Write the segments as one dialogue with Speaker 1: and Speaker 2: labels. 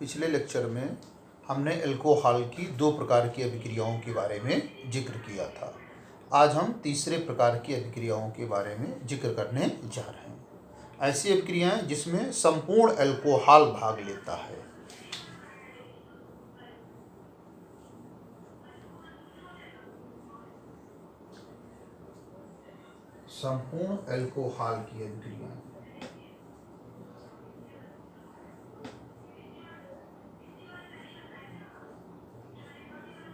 Speaker 1: पिछले लेक्चर में हमने अल्कोहल की दो प्रकार की अभिक्रियाओं के बारे में जिक्र किया था। आज हम तीसरे प्रकार की अभिक्रियाओं के बारे में जिक्र करने जा रहे हैं। ऐसी अभिक्रियाएं जिसमें संपूर्ण अल्कोहल भाग लेता है। संपूर्ण अल्कोहल की अभिक्रियाएं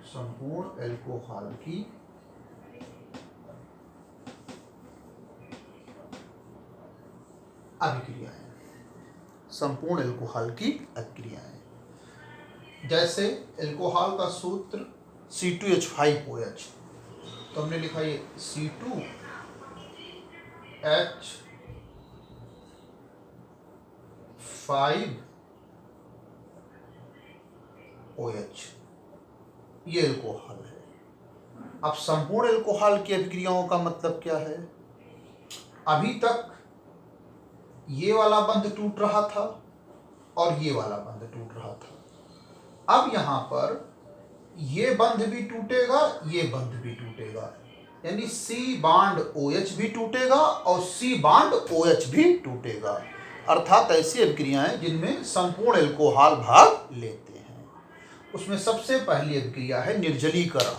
Speaker 1: संपूर्ण अल्कोहल की अभिक्रियाएं संपूर्ण अल्कोहल की अभिक्रियाएं जैसे अल्कोहल का सूत्र C2H5OH। तो हमने लिखा ये C2H5OH, ये अल्कोहल है। अब संपूर्ण अल्कोहल की अभिक्रियाओं का मतलब क्या है? अभी तक ये वाला बंध टूट रहा था और ये वाला बंध टूट रहा था। अब यहां पर ये बंध भी टूटेगा, ये बंध भी टूटेगा, यानी C बांड OH भी टूटेगा और C बांड OH भी टूटेगा। अर्थात ऐसी अभिक्रियाएं जिनमें संपूर्ण अल्कोहल भाग लेते हैं। उसमें सबसे पहली अभिक्रिया है निर्जलीकरण।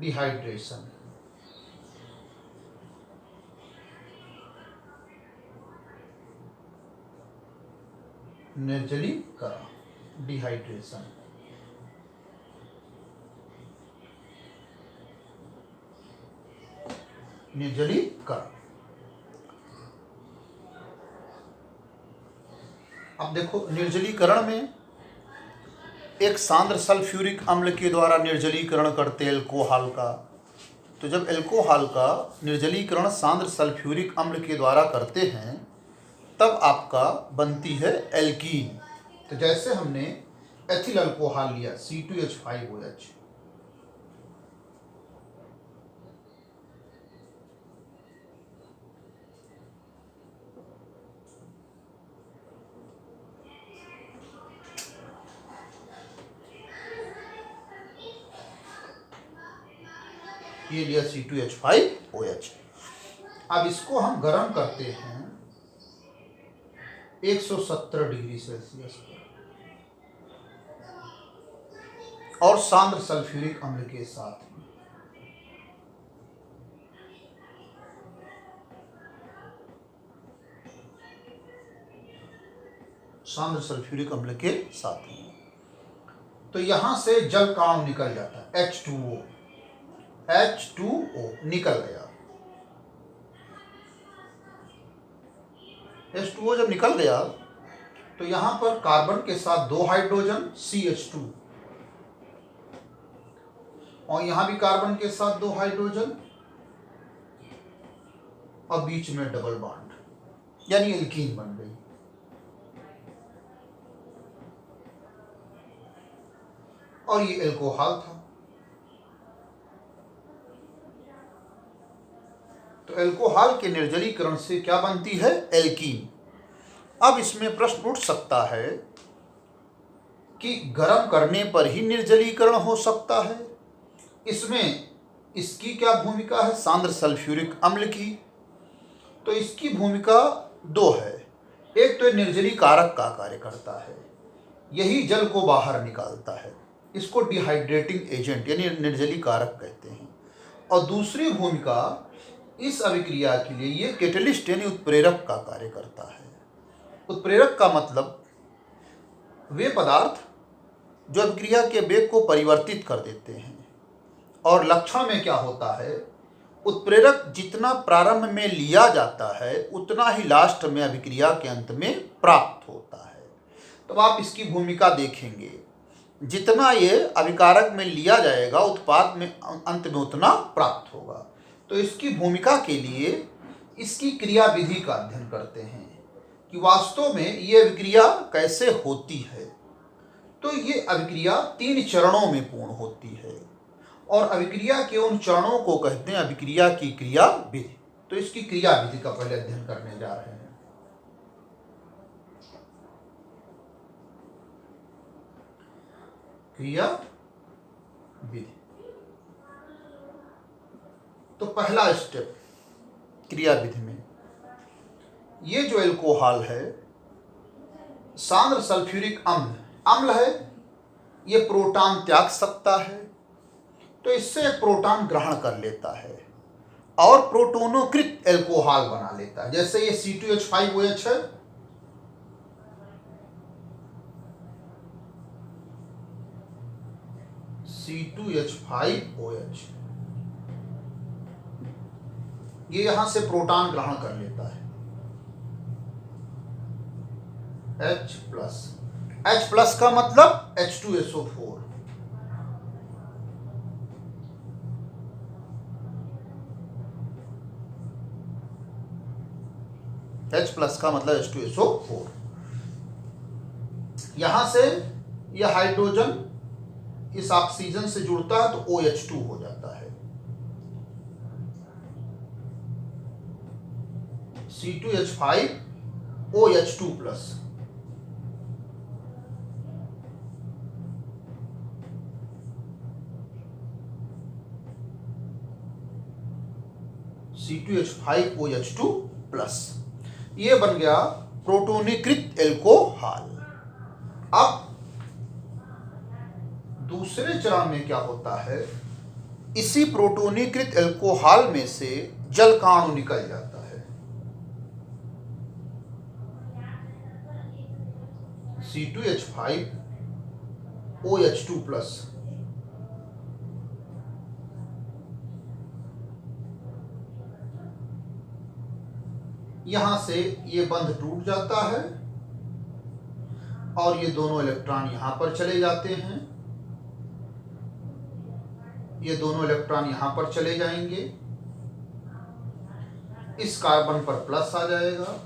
Speaker 1: डिहाइड्रेशन। निर्जलीकरण, डिहाइड्रेशन। निर्जलीकरण। अब देखो, निर्जलीकरण में एक सांद्र सल्फ्यूरिक अम्ल के द्वारा निर्जलीकरण करते अल्कोहल का। तो जब अल्कोहल का निर्जलीकरण सांद्र सल्फ्यूरिक अम्ल के द्वारा करते हैं तब आपका बनती है एल्कीन। तो जैसे हमने एथिल अल्कोहल लिया C2H5OH, ये लिया C2H5OH। अब इसको हम गर्म करते हैं 170 डिग्री सेल्सियस पर और सांद्र सल्फ्यूरिक अम्ल के साथ में। सांद्र सल्फ्यूरिक अम्ल के साथ में तो यहां से जल का अणु निकल जाता है, H2O निकल गया। H2O जब निकल गया तो यहां पर कार्बन के साथ 2 हाइड्रोजन CH2 और यहां भी कार्बन के साथ 2 हाइड्रोजन और बीच में डबल बॉन्ड, यानी एल्कीन बन गई। और ये अल्कोहल था। तो अल्कोहल के निर्जलीकरण से क्या बनती है? एल्कीन। अब इसमें प्रश्न उठ सकता है कि गर्म करने पर ही निर्जलीकरण हो सकता है। इसमें इसकी क्या भूमिका है सांद्र सल्फ्यूरिक अम्ल की? तो इसकी भूमिका दो है। एक तो निर्जलीकारक का कार्य करता है, यही जल को बाहर निकालता है, इसको डिहाइड्रेटिंग एजेंट यानी निर्जलीकारक कहते हैं। और दूसरी भूमिका इस अभिक्रिया के लिए ये कैटलिस्ट यानी उत्प्रेरक का कार्य करता है। उत्प्रेरक का मतलब वे पदार्थ जो अभिक्रिया के वेग को परिवर्तित कर देते हैं। और लक्षण में क्या होता है? उत्प्रेरक जितना प्रारंभ में लिया जाता है उतना ही लास्ट में अभिक्रिया के अंत में प्राप्त होता है। तो आप इसकी भूमिका देखेंगे, जितना ये अभिकारक में लिया जाएगा उत्पाद में अंत में उतना प्राप्त होगा। तो इसकी भूमिका के लिए इसकी क्रिया विधि का अध्ययन करते हैं कि वास्तव में ये अभिक्रिया कैसे होती है। तो ये अभिक्रिया 3 चरणों में पूर्ण होती है और अभिक्रिया के उन चरणों को कहते हैं अभिक्रिया की क्रिया विधि। तो इसकी क्रिया विधि का पहले अध्ययन करने जा रहे हैं। क्रिया विधि। तो पहला स्टेप क्रिया विधि में, ये जो एल्कोहल है सांद्र सल्फ्यूरिक अम्ल है, ये प्रोटॉन त्याग सकता है, तो इससे एक प्रोटॉन ग्रहण कर लेता है और प्रोटोनोकृत एल्कोहल बना लेता है। जैसे ये C2H5OH है, C2H5OH, ये यहां से प्रोटॉन ग्रहण कर लेता है H+ का मतलब H2SO4, H+ का मतलब H2SO4। यहां से यह हाइड्रोजन इस ऑक्सीजन से जुड़ता है तो OH2 हो जाता है, C2H5OH2+। C2H5OH2+, ये बन गया प्रोटोनीकृत एल्कोहल। अब दूसरे चरण में क्या होता है, इसी प्रोटोनीकृत एल्कोहल में से जल का अणु निकल जाता है, C2H5OH2+। यहां से ये बंध टूट जाता है और ये दोनों इलेक्ट्रॉन यहां पर चले जाते हैं, ये दोनों इलेक्ट्रॉन यहां पर चले जाएंगे, इस कार्बन पर प्लस आ जाएगा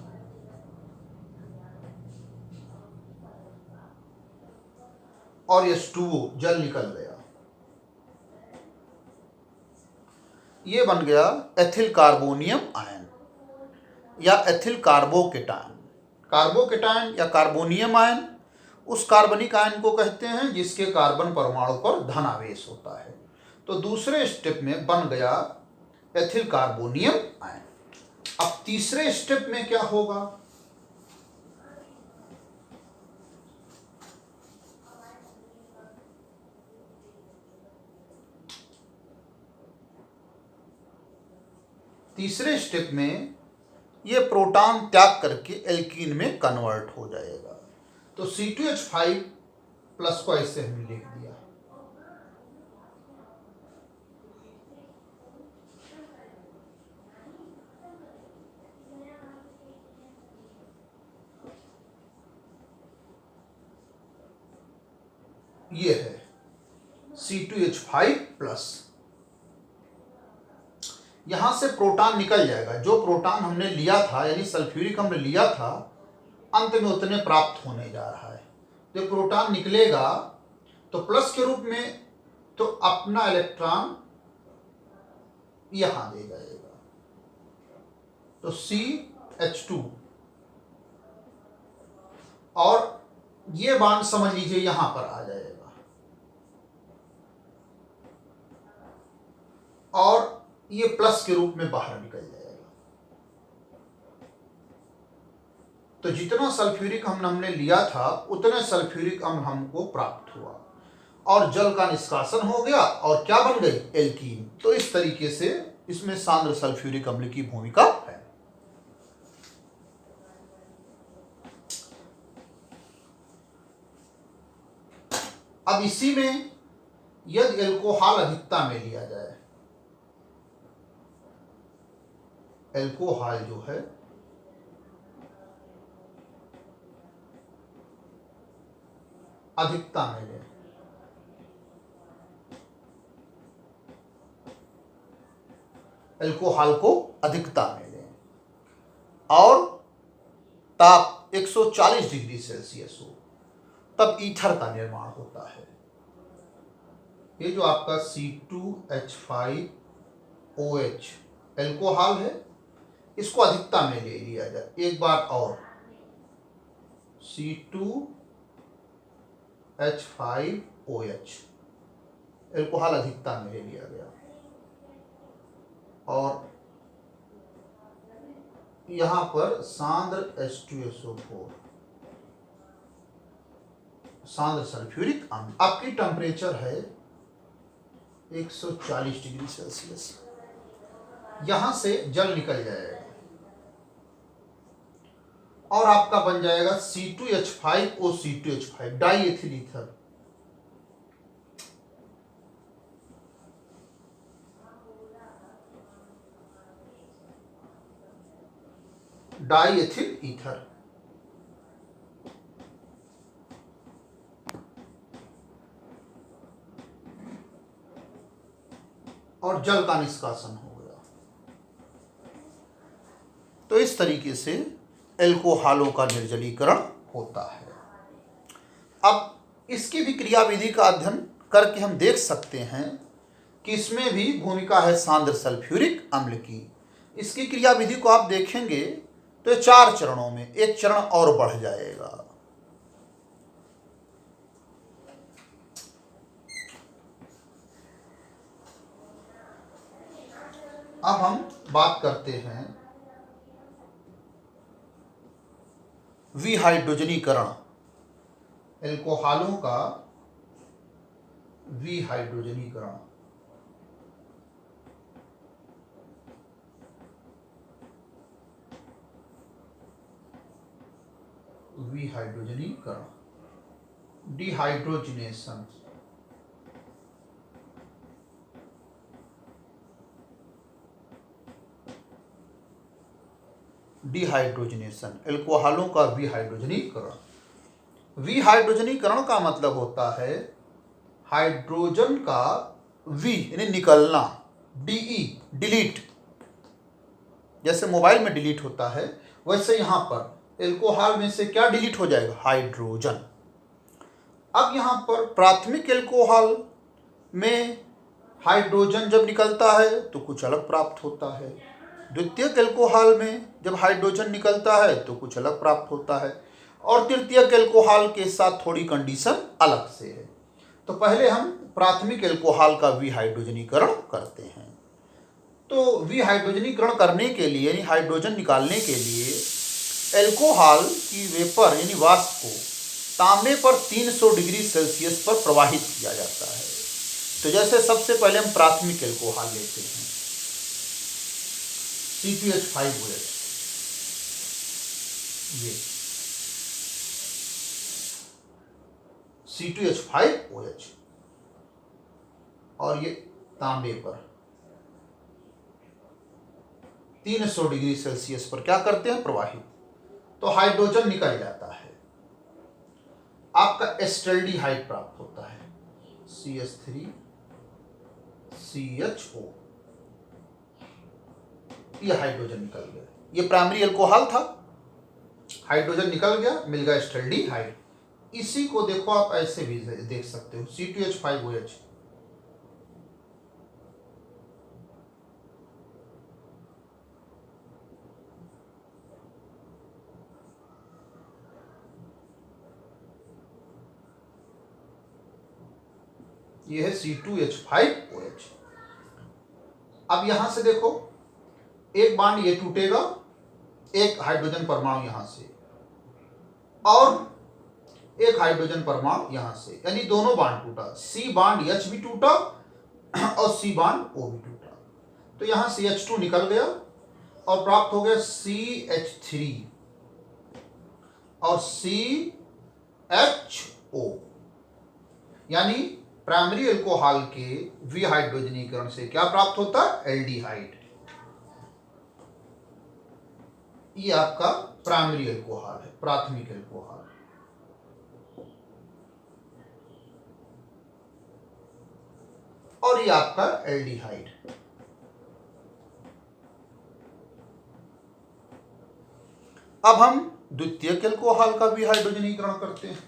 Speaker 1: और H2O जल निकल गया। ये बन गया एथिल कार्बोनियम आयन या एथिल कार्बोकेटायन। कार्बोकेटायन या कार्बोनियम आयन उस कार्बनिक आयन को कहते हैं जिसके कार्बन परमाणु पर धनावेश होता है। तो दूसरे स्टेप में बन गया एथिल कार्बोनियम आयन। अब तीसरे स्टेप में क्या होगा, तीसरे स्टेप में ये प्रोटॉन त्याग करके एल्कीन में कन्वर्ट हो जाएगा। तो C2H5+ को ऐसे हमने लिख दिया, ये है C2H5+। यहां से प्रोटॉन निकल जाएगा, जो प्रोटॉन हमने लिया था यानी सल्फ्यूरिक अम्ल लिया था अंत में उतने प्राप्त होने जा रहा है। जब प्रोटॉन निकलेगा तो प्लस के रूप में तो अपना इलेक्ट्रॉन यहां दे जाएगा, तो CH2 और ये बांड समझ लीजिए यहां पर आ जाएगा और ये प्लस के रूप में बाहर निकल जाएगा। तो जितना सल्फ्यूरिक अम्ल हमने लिया था उतने सल्फ्यूरिक अम्ल हमको प्राप्त हुआ और जल का निष्कासन हो गया और क्या बन गई, एल्कीन। तो इस तरीके से इसमें सांद्र सल्फ्यूरिक अम्ल की भूमिका है। अब इसी में यदि एल्कोहल अधिकता में लिया जाए, एल्कोहल जो है अधिकता में ले, एल्कोहल को अधिकता में लें और ताप 140 डिग्री सेल्सियस हो, तब ईथर का निर्माण होता है। ये जो आपका C2H5OH एल्कोहल है, इसको अधिकता में ले लिया जाए। एक बात और, C2H5OH एल्कोहल अधिकता में ले लिया गया, और यहां पर सांद्र H2SO4 सांद्र सल्फ्यूरिक अम्ल। आपकी टेम्परेचर है 140 डिग्री सेल्सियस। यहां से जल निकल जाएगा और आपका बन जाएगा C2H5OC2H5 die ethyl ether. Die ethyl ether. और जल का निष्कासन हो गया। तो इस तरीके से एल्कोहलों का निर्जलीकरण होता है। अब इसकी भी क्रियाविधि का अध्ययन करके हम देख सकते हैं कि इसमें भी भूमिका है सांद्र सल्फ्यूरिक अम्ल की। इसकी क्रियाविधि को आप देखेंगे तो 4 चरणों में एक चरण और बढ़ जाएगा। अब हम बात करते हैं विहाइड्रोजनीकरण, एल्कोहलों का विहाइड्रोजनीकरण। विहाइड्रोजनीकरण, डिहाइड्रोजिनेशन। डिहाइड्रोजनेशन, एल्कोहलों का विहाइड्रोजनीकरण। विहाइड्रोजनीकरण का मतलब होता है हाइड्रोजन का वी यानी निकलना, डीई डिलीट, जैसे मोबाइल में डिलीट होता है वैसे यहां पर एल्कोहल में से क्या डिलीट हो जाएगा, हाइड्रोजन। अब यहां पर प्राथमिक एल्कोहल में हाइड्रोजन जब निकलता है तो कुछ अलग प्राप्त होता है, द्वितीयक एल्कोहल में जब हाइड्रोजन निकलता है तो कुछ अलग प्राप्त होता है, और तृतीयक एल्कोहल के साथ थोड़ी कंडीशन अलग से है। तो पहले हम प्राथमिक एल्कोहल का विहाइड्रोजनीकरण करते हैं। तो विहाइड्रोजनीकरण करने के लिए यानी हाइड्रोजन निकालने के लिए एल्कोहल की वेपर यानी वाष्प को तांबे पर 300 डिग्री सेल्सियस पर प्रवाहित किया जाता है। तो जैसे सबसे पहले हम प्राथमिक एल्कोहल लेते हैं, C2H5OH, ये C2H5OH, और ये तांबे पर 300 डिग्री सेल्सियस पर क्या करते हैं, प्रवाहित। तो हाइड्रोजन निकल जाता है, आपका एस्टल्डिहाइड प्राप्त होता है, CH3CHO। ये हाइड्रोजन निकल गया, ये प्राइमरी एल्कोहल था, हाइड्रोजन निकल गया, मिल गया एस्टल्डिहाइड। इसी को देखो आप ऐसे भी देख सकते हो, C2H5OH, ये है C2H5OH। अब यहां से देखो, एक बांड ये टूटेगा, एक हाइड्रोजन परमाणु यहां से, और एक हाइड्रोजन परमाणु यहां से, यानी दोनों बांड टूटा, C बांड H भी टूटा और C बांड O भी टूटा। तो यहां CH2 निकल गया और प्राप्त हो गया CH3 और CHO, यानी प्राइमरी एल्कोहल के विहाइड्रोजनीकरण से क्या प्राप्त होता है, एल्डिहाइड। ये आपका प्राइमरी एल्कोहल है, प्राथमिक एल्कोहल। और ये आपका एल्डिहाइड। अब हम द्वितीयक एल्कोहल का विहाइड्रोजनीकरण करते हैं।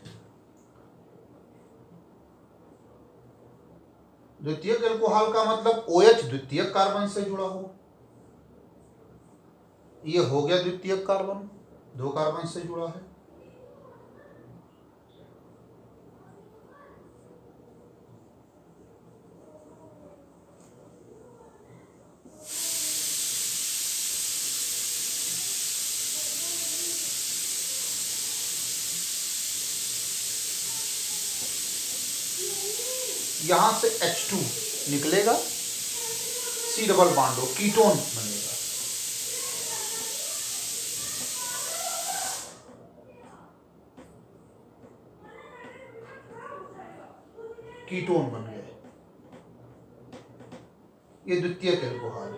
Speaker 1: द्वितीयक एल्कोहल का मतलब OH द्वितीयक कार्बन से जुड़ा हो, ये हो गया द्वितीयक कार्बन, 2 कार्बन से जुड़ा है। यहां से H2 निकलेगा, C डबल बॉन्ड हो, कीटोन बनेगा। कीटोन बन गए, ये द्वितीयक एल्कोहल।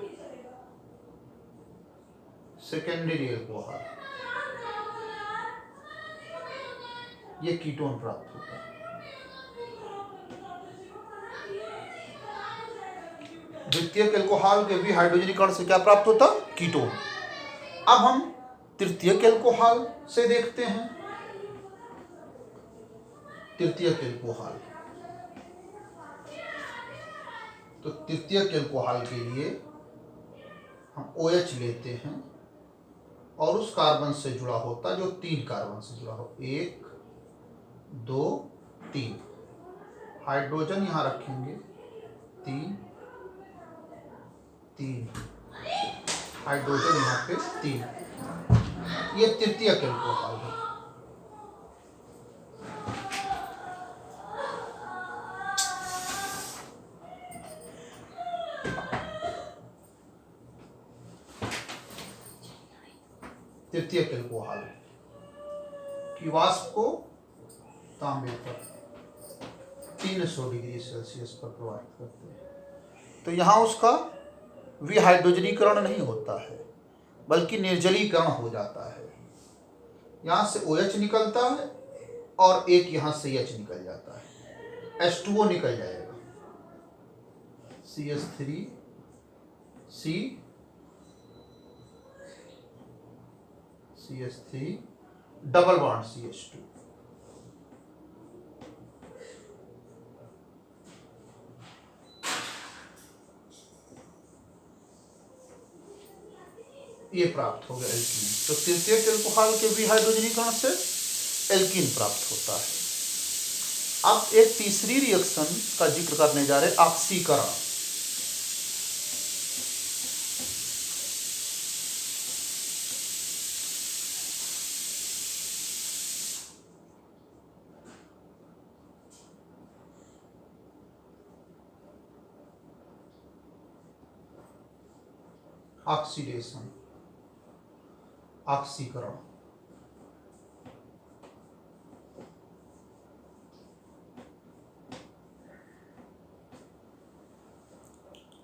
Speaker 1: सेकेंडरी एल्कोहल, ये कीटोन प्राप्त होता है। द्वितीयक एल्कोहल के भी हाइड्रोजनीकरण से क्या प्राप्त होता? कीटोन। अब हम तृतीयक एल्कोहल से देखते हैं। तृतीयक एल्कोहल, तो तृतीयक एल्कोहल के लिए हम OH लेते हैं और उस कार्बन से जुड़ा होता जो 3 कार्बन से जुड़ा हो, 1 2 3, हाइड्रोजन यहां रखेंगे, 3 3, हाइड्रोजन यहाँ पे 3, ये तृतीयक एल्कोहल है। तृतीयक एल्कोहल की वाष्प को तांबे पर 300 डिग्री सेल्सियस पर प्रवाहित करते हैं, तो यहाँ उसका विहाइड्रोजनीकरण नहीं होता है बल्कि निर्जलीकरण हो जाता है। यहाँ से OH निकलता है और एक यहाँ से H निकल जाता है, H2O निकल जाएगा, CH3 C CH3 double bond CH2, ये प्राप्त हो गया एल्कीन। तो तृतीयक एल्कोहल के विहाइड्रोजनीकरण से एल्कीन प्राप्त होता है। अब एक तीसरी रिएक्शन का जिक्र करने जा रहे, ऑक्सीकरण। ऑक्सीडेशन, ऑक्सीकरण।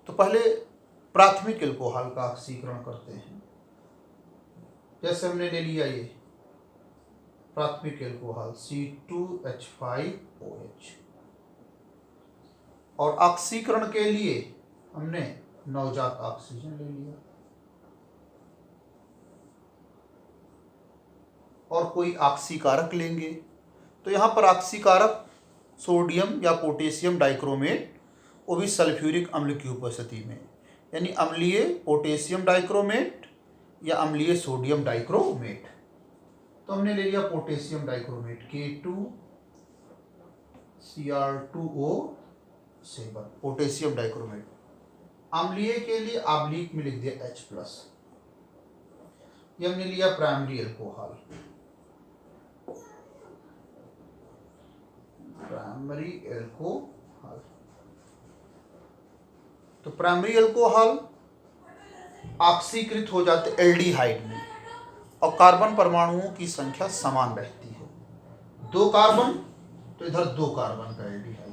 Speaker 1: तो पहले प्राथमिक एल्कोहल का ऑक्सीकरण करते हैं। जैसे हमने ले लिया ये प्राथमिक एल्कोहल C2H5OH, और ऑक्सीकरण के लिए हमने नवजात ऑक्सीजन ले लिया और कोई ऑक्सीकारक लेंगे। तो यहाँ पर ऑक्सीकारक सोडियम या पोटेशियम डाइक्रोमेट, वो भी सल्फ्यूरिक अम्ल की उपस्थिति में, यानी अम्लीय पोटेशियम डाइक्रोमेट या अम्लीय सोडियम डाइक्रोमेट। तो हमने ले लिया potassium dichromate K2Cr2O7, potassium dichromate. अम्लीय के लिए आब्लिक में लिख दिया H+। ये हमने लिया प्राइमरी एल्कोहल, प्राइमरी एल्कोहल। तो प्राइमरी एल्कोहल ऑक्सीकृत हो जाते एल्डिहाइड में और कार्बन परमाणुओं की संख्या समान रहती है, 2 कार्बन तो इधर 2 कार्बन का एल्डिहाइड।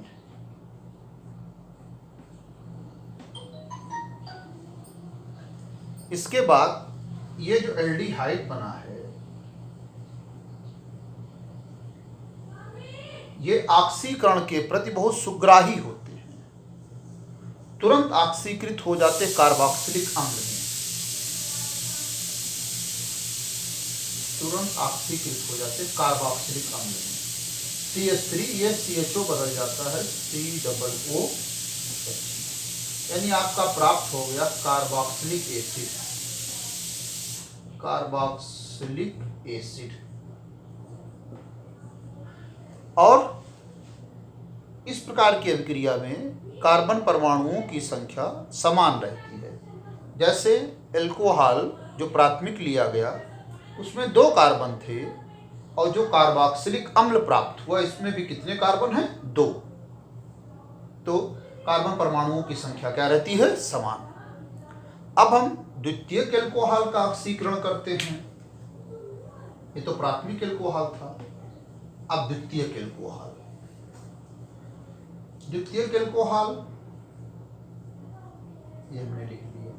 Speaker 1: इसके बाद ये जो एल्डिहाइड बना है ये ऑक्सीकरण के प्रति बहुत सुग्राही होते हैं, तुरंत ऑक्सीकृत हो जाते कार्बोक्सिलिक अम्ल में, तुरंत ऑक्सीकृत हो जाते कार्बोक्सिलिक अम्ल में। CH3 ये CHO बदल जाता है COOH। यानी आपका प्राप्त हो गया कार्बोक्सिलिक एसिड, कार्बोक्सिलिक एसिड। और इस प्रकार की अभिक्रिया में कार्बन परमाणुओं की संख्या समान रहती है। जैसे एल्कोहल जो प्राथमिक लिया गया उसमें 2 कार्बन थे, और जो कार्बोक्सिलिक अम्ल प्राप्त हुआ इसमें भी कितने कार्बन हैं? 2। तो कार्बन परमाणुओं की संख्या क्या रहती है? समान। अब हम द्वितीयक एल्कोहल का ऑक्सीकरण करते हैं। ये तो प्राथमिक एल्कोहल था, अब द्वितीयक एल्कोहल। द्वितीयक एल्कोहल ये हमने लिख दिया।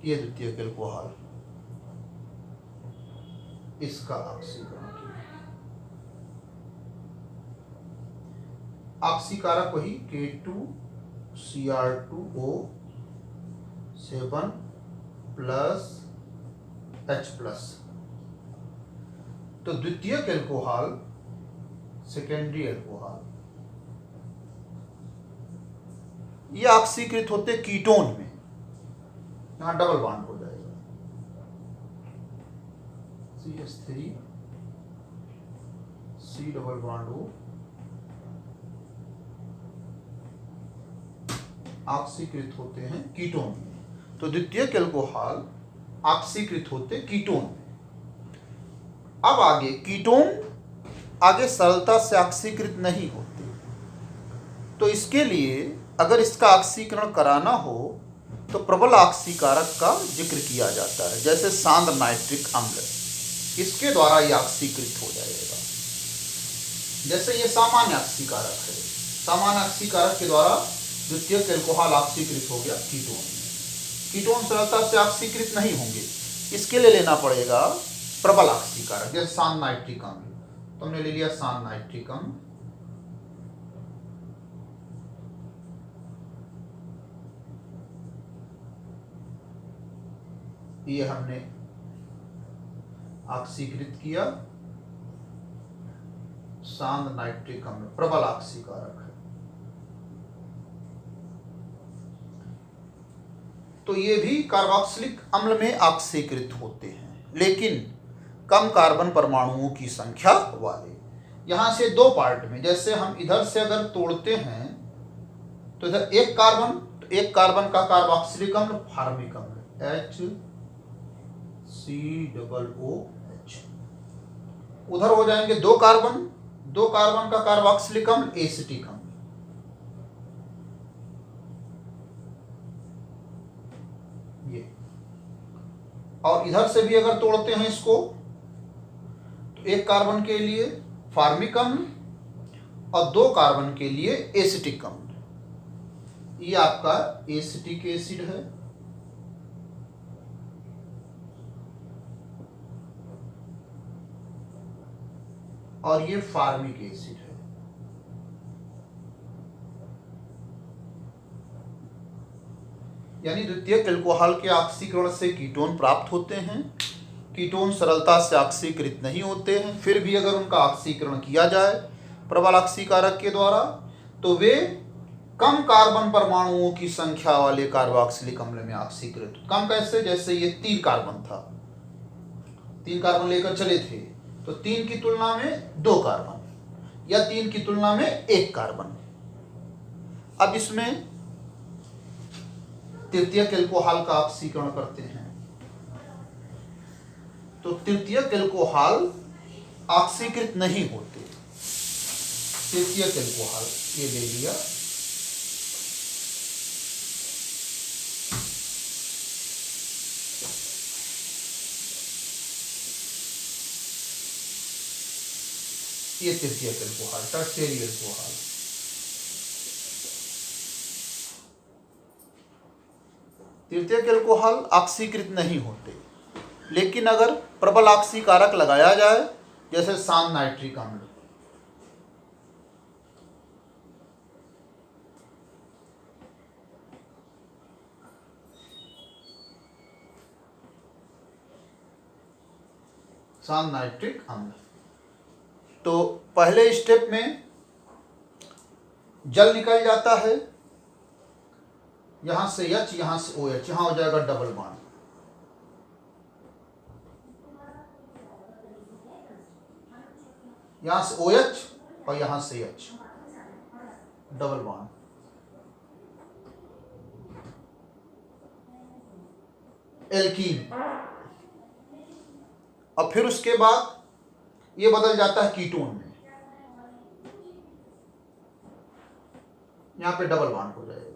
Speaker 1: ये द्वितीयक एल्कोहल, इसका ऑक्सीकरण किया। ऑक्सीकारक वही K2Cr2O7 प्लस H+। तो द्वितीयक एल्कोहल, सेकेंडरी एल्कोहल, ये ऑक्सीकृत होते कीटोन में। यहां डबल बॉन्ड हो जाएगा, CH3 C double bond O, ऑक्सीकृत होते हैं कीटोन में। तो द्वितीयक एल्कोहल ऑक्सीकृत होते कीटोन में। अब आगे कीटोन आगे सरलता से ऑक्सीकृत नहीं होते, तो इसके लिए अगर इसका ऑक्सीकरण कराना हो तो प्रबल ऑक्सीकारक का जिक्र किया जाता है, जैसे सांद्र नाइट्रिक अम्ल, इसके द्वारा ये ऑक्सीकृत हो जाएगा। जैसे ये सामान्य ऑक्सीकारक है, सामान्य ऑक्सीकारक के द्वारा द्वितीयक एल्कोहल ऑक्सीकृत हो गया कीटोन में। कीटोन सरलता से ऑक्सीकृत नहीं होंगे, इसके लिए लेना पड़ेगा प्रबल ऑक्सीकारक, जैसे सांद्र नाइट्रिक अम्ल। तो हमने ले लिया सांद्र नाइट्रिक अम्ल, ये हमने ऑक्सीकृत किया। सांद्र नाइट्रिक अम्ल प्रबल ऑक्सीकारक है। तो ये भी कार्बोक्सिलिक अम्ल में ऑक्सीकृत होते हैं, लेकिन कम कार्बन परमाणुओं की संख्या वाले। यहां से 2 पार्ट में, जैसे हम इधर से अगर तोड़ते हैं तो इधर एक कार्बन का कार्बोक्सिलिक अम्ल फार्मिक अम्ल HCOOH, उधर हो जाएंगे 2 कार्बन का कार्बोक्सिलिक अम्ल एसिटिक अम्ल। ये और इधर से भी अगर तोड़ते हैं इसको तो 1 कार्बन के लिए फार्मिक अम्ल और 2 कार्बन के लिए एसिटिक अम्ल। ये आपका एसिटिक एसिड है, और ये फार्मिक एसिड है। यानी द्वितीयक एल्कोहल के ऑक्सीकरण से कीटोन प्राप्त होते हैं। कीटोन सरलता से ऑक्सीकृत नहीं होते हैं, फिर भी अगर उनका ऑक्सीकरण किया जाए प्रबल ऑक्सीकारक के द्वारा तो वे कम कार्बन परमाणुओं की संख्या वाले कार्बोक्सिलिक अम्ल में ऑक्सीकृत। कम कैसे? जैसे ये 3 कार्बन था, 3 कार्बन लेकर चले थे, तो 3 की तुलना में 2 कार्बन, या 3 की तुलना में 1 कार्बन। अब इसमें तृतीयक एल्कोहल का ऑक्सीकरण करते हैं, तो तृतीयक एल्कोहल ऑक्सीकृत नहीं होते। तृतीयक एल्कोहल ये ले लिया, ये तृतीयक एल्कोहल, टर्शियरी एल्कोहल। तृतीयक एल्कोहल ऑक्सीकृत नहीं होते, लेकिन अगर प्रबल ऑक्सीकारक लगाया जाए, जैसे सांद्र नाइट्रिक अम्ल, सांद्र नाइट्रिक अम्ल, तो पहले स्टेप में जल निकल जाता है, यहां से H, यहां से OH, यहां हो जाएगा डबल बॉन्ड। यहां से OH और यहां से H, डबल बॉन्ड। एल्कीन। और फिर उसके बाद ये बदल जाता है कीटोन में, यहां पे डबल बॉन्ड हो जाएगा।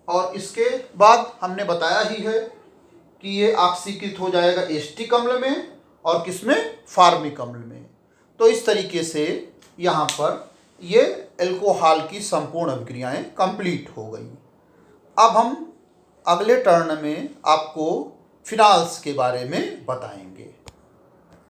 Speaker 1: और इसके बाद हमने बताया ही है कि ये ऑक्सीकृत हो जाएगा एसिटिक अम्ल में और किसमें, फार्मिक अम्ल में। तो इस तरीके से यहाँ पर ये एल्कोहल की संपूर्ण अभिक्रियाएं कंप्लीट हो गई। अब हम अगले टर्न में आपको फिनाल्स के बारे में बताएंगे।